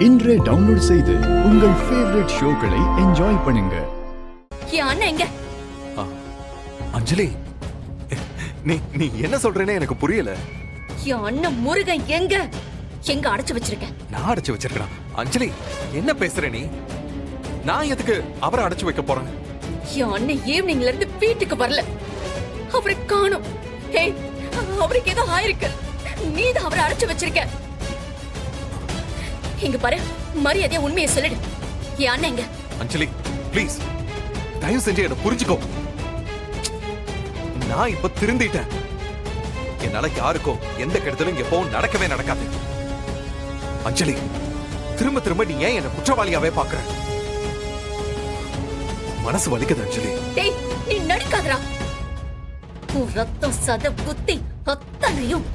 இன்றே டவுன்லோட் செய்து உங்கள் ஃபேவரட் ஷோக்களை என்ஜாய் பண்ணுங்க. எங்க அஞ்சலி, நீ என்ன சொல்றேன்னு எனக்கு புரியல. என் அண்ணன் முருகன் எங்க அடைச்சு வச்சிருக்க? நான் அடைச்சு வச்சிருக்கேன். அஞ்சலி, என்ன பேசுற நீ? நான் எதுக்கு அவரை அடைச்சு வைக்க போறேன்? என் அண்ணன் ஈவினிங்ல இருந்து வீட்டுக்கு வரல. அவரை காணோம். அவருக்கு ஏதோ ஆயிருக்கு. நீதான் அவரை அடைச்சு வச்சிருக்க. இங்க பாரு, மரியாதையா உண்மையை சொல்லிடு. என் அண்ணன் எங்க? அஞ்சலி ப்ளீஸ், தயவு செஞ்சு என்ன புரிஞ்சுக்கோ. நான் இப்ப திருந்திட்டேன். என்னால யாருக்கும் எந்த கெடுதலும் எப்பவும் நடக்கவே நடக்காது. அஞ்சலி, திரும்ப திரும்ப நீ ஏன் என்ன குற்றவாளியாவே பாக்குற? மனசு வலிக்குது அஞ்சலி. டேய், நீ நடிக்காதடா. உன் ரத்தம் சத புத்தி அத்தனையும்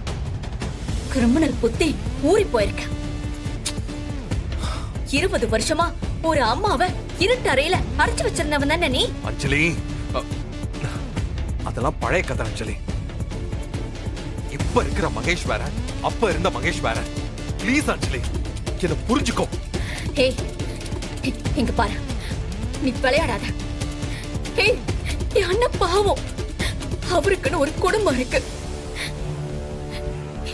கிரிமினல் புத்தி ஊறி போயிருக்க. 20 வருஷமா ஒரு அம்மாவை இருட்டு அறையில அடைச்சு வச்சிருந்தவன் தானே நீ? அஞ்சலி, அதெல்லாம் பழைய கதை அஞ்சலி. இப்ப இருக்கிற மகேஷ் வேற, அப்ப இருந்த மகேஷ் வேற. ப்ளீஸ் அஞ்சலி, என்ன புரிஞ்சுக்கோ. ஹே, இங்க பாரு, நீ விளையாடாத. ஹே, என் அண்ணன் பாவம். அவருக்குன்னு ஒரு குடும்பம் இருக்கு.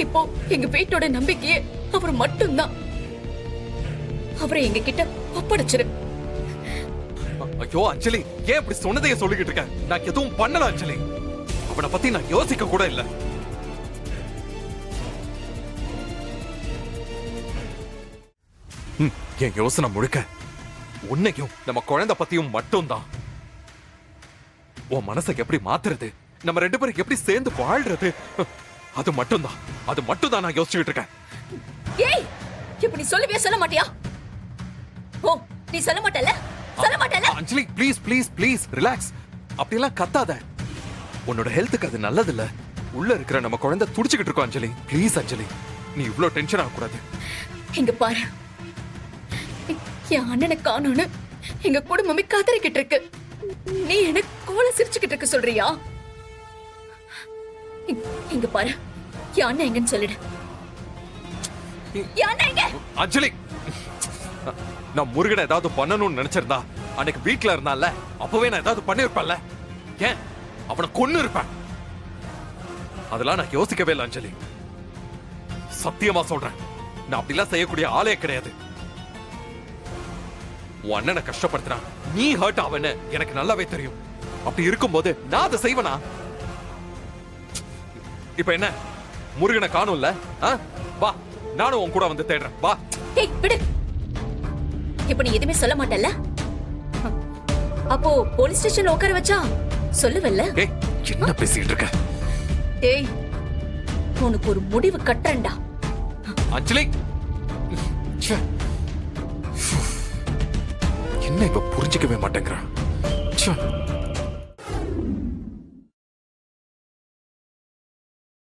இப்போ எங்க வீட்டோட நம்பிக்கையே அவர் மட்டும்தான். அவரை எங்க கிட்ட ஒப்படைச்சிரு. ஐயோ அஞ்சலி, ஏன் இப்படி சொன்னதைய சொல்லிக்கிட்டு இருக்க? நான் எதுவும் பண்ணல அஞ்சலி. அவனை பத்தி நான் யோசிக்க கூட இல்ல. என் யோசனை முழுக்க உன்னையும் நம்ம குழந்தை பத்தியும் மட்டும்தான். உன் மனசை எப்படி மாத்துறது, நம்ம 2 பேரும் எப்படி சேர்ந்து வாழ்றது, அது மட்டும்தான். அது மட்டும்தான் நான் யோசிச்சுட்டு இருக்கேன். ஏய், இப்ப நீ சொல்லவே சொல்ல மாட்டியா? ஓ, நீ சொல்ல மாட்டல? சொல்ல மாட்டல? அஞ்சலி ப்ளீஸ் ப்ளீஸ் ப்ளீஸ் ரிலாக்ஸ். அப்படியெல்லாம் கத்தாத. உன்னோட ஹெல்த்துக்கு அது நல்லது இல்ல. உள்ள இருக்கிற நம்ம குழந்தை துடிச்சுக்கிட்டு இருக்கோம் அஞ்சலி. ப்ளீஸ் அஞ்சலி, நீ இவ்ளோ டென்ஷன் ஆக கூடாது. இங்க பாரு, என் அண்ணனை காணோன்னு எங்க குடும்பமே கதறிக்கிட்டு இருக்கு. நீ என்ன கோல சிரிச்சுக்கிட்டு இருக்க சொல்றியா? இங்க பாரு, என் அண்ணன் எங்கன்னு சொல்லிடு. என் அண்ணன் எங்க? அஞ்சலி, நான் முருகனை ஏதாவது பண்ணணும்னு நினைச்சிருந்தா அன்னைக்கு வீட்டுல இருந்தான்ல, அப்பவே நான் ஏதாவது பண்ணிருப்பேன்ல. ஏன் அவனை கொன்னு இருப்பேன். அதெல்லாம் நான் யோசிக்கவே இல்லை அஞ்சலி. சத்தியமா சொல்றேன், நான் அப்படிலாம் செய்யக்கூடிய ஆளே கிடையாது. உன் அண்ணனை கஷ்டப்படுத்தினா நீ ஹர்ட் ஆவன்னு எனக்கு நல்லாவே தெரியும். அப்படி இருக்கும்போது நான் அதை செய்வனா? இப்ப என்ன, முருகனை காணும்ல? வா, நானும் உன் கூட வந்து தேடுறேன். வா. ஏய், விடு. இப்ப நீ எதுவுமே சொல்ல மாட்டல்ல? அப்போ போலீஸ் ஸ்டேஷன்ல உட்கார வச்சா சொல்லுவல்ல? ஏய், என்ன பேசிட்டு இருக்க? ஏய், உனக்கு ஒரு முடிவு கட்டுறேன்டா. அஞ்சலி, என்ன இப்ப புரிஞ்சுக்கவே மாட்டேங்கிறான்.